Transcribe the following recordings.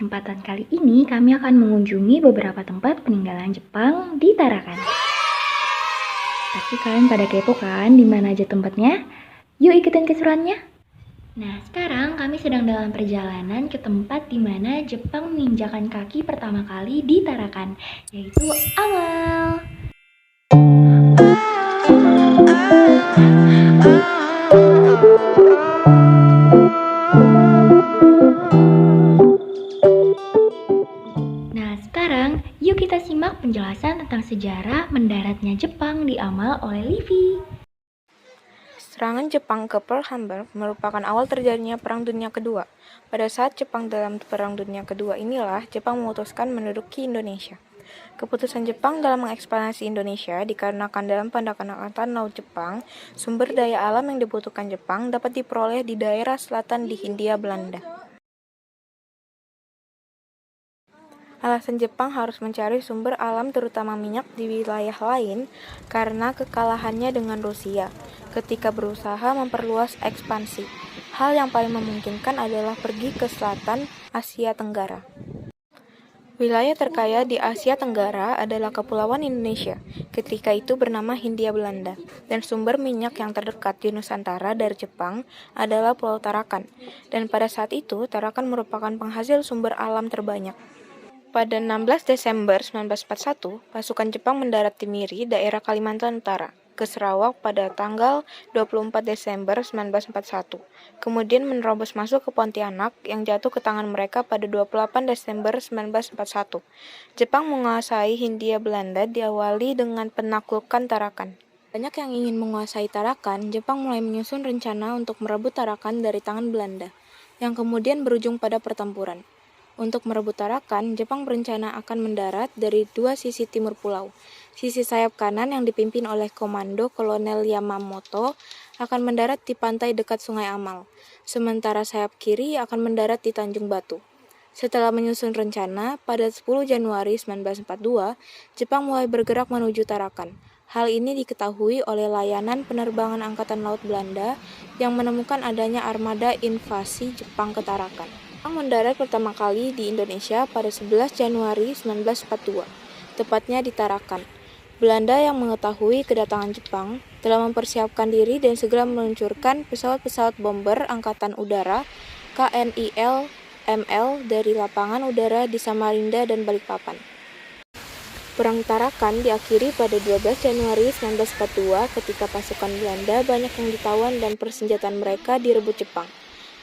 kesempatan kali ini kami akan mengunjungi beberapa tempat peninggalan Jepang di Tarakan. Pasti kalian pada kepo kan di mana aja tempatnya? Yuk ikutin keseruannya. Nah, sekarang kami sedang dalam perjalanan ke tempat di mana Jepang menginjakan kaki pertama kali di Tarakan, yaitu Amal. Nah, sekarang yuk kita simak penjelasan tentang sejarah mendaratnya Jepang di Amal oleh Livi. Serangan Jepang ke Pearl Harbor merupakan awal terjadinya Perang Dunia Kedua. Pada saat Jepang dalam Perang Dunia Kedua inilah Jepang memutuskan menduduki Indonesia. Keputusan Jepang dalam mengekspansi Indonesia dikarenakan dalam Pandangan Angkatan Laut Jepang, sumber daya alam yang dibutuhkan Jepang dapat diperoleh di daerah selatan di Hindia Belanda. Alasan Jepang harus mencari sumber alam terutama minyak di wilayah lain karena kekalahannya dengan Rusia ketika berusaha memperluas ekspansi. Hal yang paling memungkinkan adalah pergi ke selatan Asia Tenggara. Wilayah terkaya di Asia Tenggara adalah Kepulauan Indonesia, ketika itu bernama Hindia Belanda, dan sumber minyak yang terdekat di Nusantara dari Jepang adalah Pulau Tarakan, dan pada saat itu Tarakan merupakan penghasil sumber alam terbanyak. Pada 16 Desember 1941, pasukan Jepang mendarat di Miri, daerah Kalimantan Utara, ke Sarawak pada tanggal 24 Desember 1941. Kemudian menerobos masuk ke Pontianak yang jatuh ke tangan mereka pada 28 Desember 1941. Jepang menguasai Hindia Belanda diawali dengan penaklukan Tarakan. Banyak yang ingin menguasai Tarakan, Jepang mulai menyusun rencana untuk merebut Tarakan dari tangan Belanda, yang kemudian berujung pada pertempuran. Untuk merebut Tarakan, Jepang berencana akan mendarat dari dua sisi timur pulau. Sisi sayap kanan yang dipimpin oleh Komando Kolonel Yamamoto akan mendarat di pantai dekat Sungai Amal, sementara sayap kiri akan mendarat di Tanjung Batu. Setelah menyusun rencana, pada 10 Januari 1942, Jepang mulai bergerak menuju Tarakan. Hal ini diketahui oleh layanan penerbangan Angkatan Laut Belanda yang menemukan adanya armada invasi Jepang ke Tarakan. Jepang mendarat pertama kali di Indonesia pada 11 Januari 1942, tepatnya di Tarakan. Belanda yang mengetahui kedatangan Jepang telah mempersiapkan diri dan segera meluncurkan pesawat-pesawat bomber Angkatan Udara KNIL-ML dari lapangan udara di Samarinda dan Balikpapan. Perang Tarakan diakhiri pada 12 Januari 1942 ketika pasukan Belanda banyak yang ditawan dan persenjataan mereka direbut Jepang.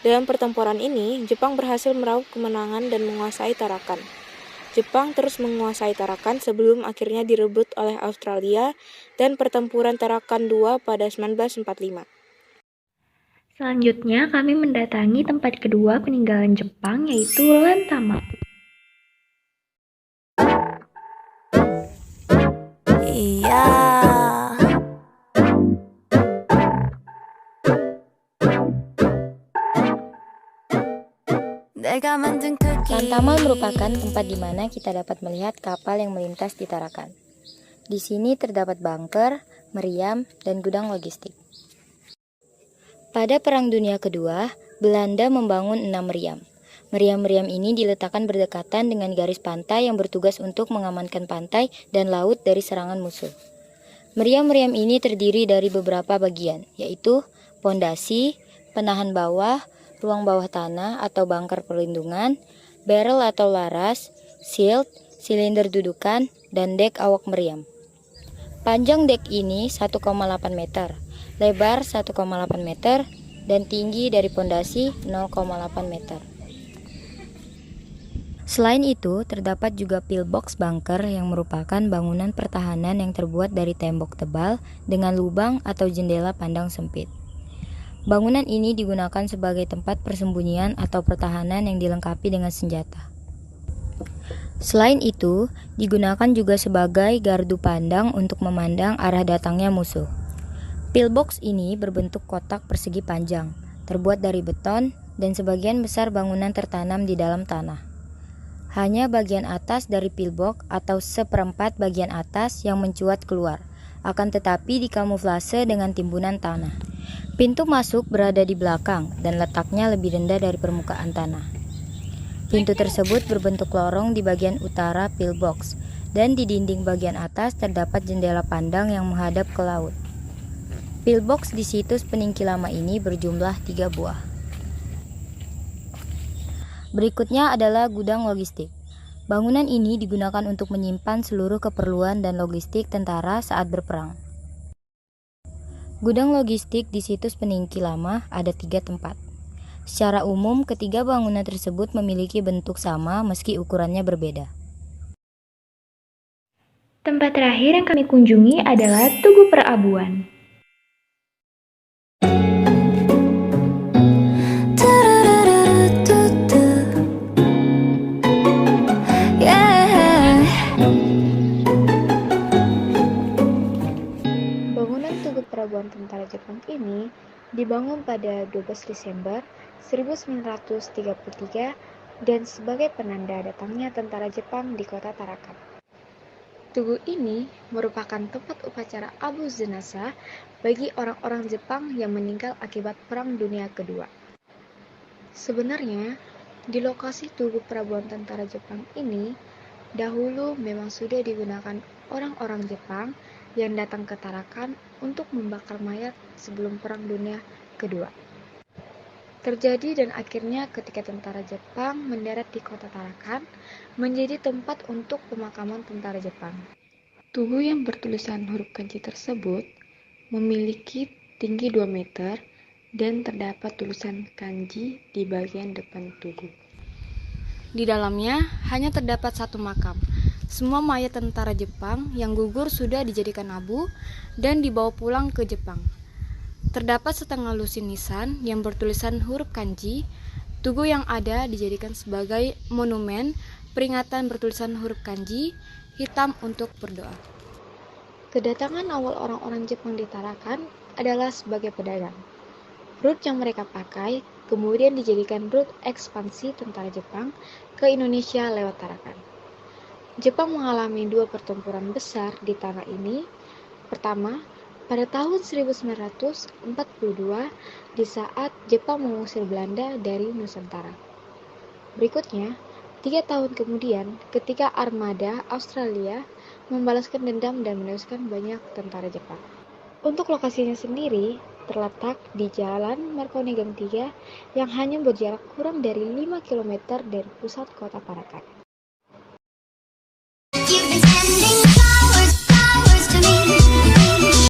Dalam pertempuran ini, Jepang berhasil meraup kemenangan dan menguasai Tarakan. Jepang terus menguasai Tarakan sebelum akhirnya direbut oleh Australia dan pertempuran Tarakan II pada 1945. Selanjutnya kami mendatangi tempat kedua peninggalan Jepang yaitu Lantamak. Lantamal merupakan tempat di mana kita dapat melihat kapal yang melintas di Tarakan. Di sini terdapat bunker, meriam, dan gudang logistik. Pada Perang Dunia Kedua, Belanda membangun 6 meriam. Meriam-meriam ini diletakkan berdekatan dengan garis pantai yang bertugas untuk mengamankan pantai dan laut dari serangan musuh. Meriam-meriam ini terdiri dari beberapa bagian, yaitu pondasi, penahan bawah, ruang bawah tanah atau bunker perlindungan, barrel atau laras, shield, silinder dudukan, dan dek awak meriam. Panjang dek ini 1,8 meter, lebar 1,8 meter, dan tinggi dari pondasi 0,8 meter. Selain itu, terdapat juga pillbox bunker yang merupakan bangunan pertahanan yang terbuat dari tembok tebal dengan lubang atau jendela pandang sempit. Bangunan ini digunakan sebagai tempat persembunyian atau pertahanan yang dilengkapi dengan senjata. Selain itu, digunakan juga sebagai gardu pandang untuk memandang arah datangnya musuh. Pillbox ini berbentuk kotak persegi panjang, terbuat dari beton, dan sebagian besar bangunan tertanam di dalam tanah. Hanya bagian atas dari pillbox atau seperempat bagian atas yang mencuat keluar, akan tetapi dikamuflase dengan timbunan tanah. Pintu masuk berada di belakang dan letaknya lebih rendah dari permukaan tanah. Pintu tersebut berbentuk lorong di bagian utara pillbox, dan di dinding bagian atas terdapat jendela pandang yang menghadap ke laut. Pillbox di situs peninggi lama ini berjumlah 3 buah. Berikutnya adalah gudang logistik. Bangunan ini digunakan untuk menyimpan seluruh keperluan dan logistik tentara saat berperang. Gudang logistik di situs peninggi lama ada 3 tempat. Secara umum, ketiga bangunan tersebut memiliki bentuk sama meski ukurannya berbeda. Tempat terakhir yang kami kunjungi adalah Tugu Perabuan. Bangunan Tugu Perabuan Tentara Jepang ini dibangun pada 12 Desember 1933 dan sebagai penanda datangnya tentara Jepang di kota Tarakan. Tugu ini merupakan tempat upacara abu jenazah bagi orang-orang Jepang yang meninggal akibat Perang Dunia Kedua. Sebenarnya, di lokasi Tugu Perabuan Tentara Jepang ini, dahulu memang sudah digunakan orang-orang Jepang yang datang ke Tarakan untuk membakar mayat sebelum Perang Dunia Kedua. Terjadi dan akhirnya ketika tentara Jepang mendarat di kota Tarakan, menjadi tempat untuk pemakaman tentara Jepang. Tugu yang bertulisan huruf kanji tersebut memiliki tinggi 2 meter dan terdapat tulisan kanji di bagian depan tugu. Di dalamnya hanya terdapat satu makam. Semua mayat tentara Jepang yang gugur sudah dijadikan abu dan dibawa pulang ke Jepang. Terdapat setengah lusin nisan yang bertulisan huruf kanji. Tugu yang ada dijadikan sebagai monumen peringatan bertulisan huruf kanji hitam untuk berdoa. Kedatangan awal orang-orang Jepang di Tarakan adalah sebagai pedagang. Rute yang mereka pakai kemudian dijadikan rute ekspansi tentara Jepang ke Indonesia lewat Tarakan. Jepang mengalami 2 pertempuran besar di tanah ini. Pertama, pada tahun 1942 di saat Jepang mengusir Belanda dari Nusantara. Berikutnya, 3 tahun kemudian ketika armada Australia membalaskan dendam dan menewaskan banyak tentara Jepang. Untuk lokasinya sendiri terletak di Jalan Markoninggang 3 yang hanya berjarak kurang dari 5 km dari pusat kota Tarakan.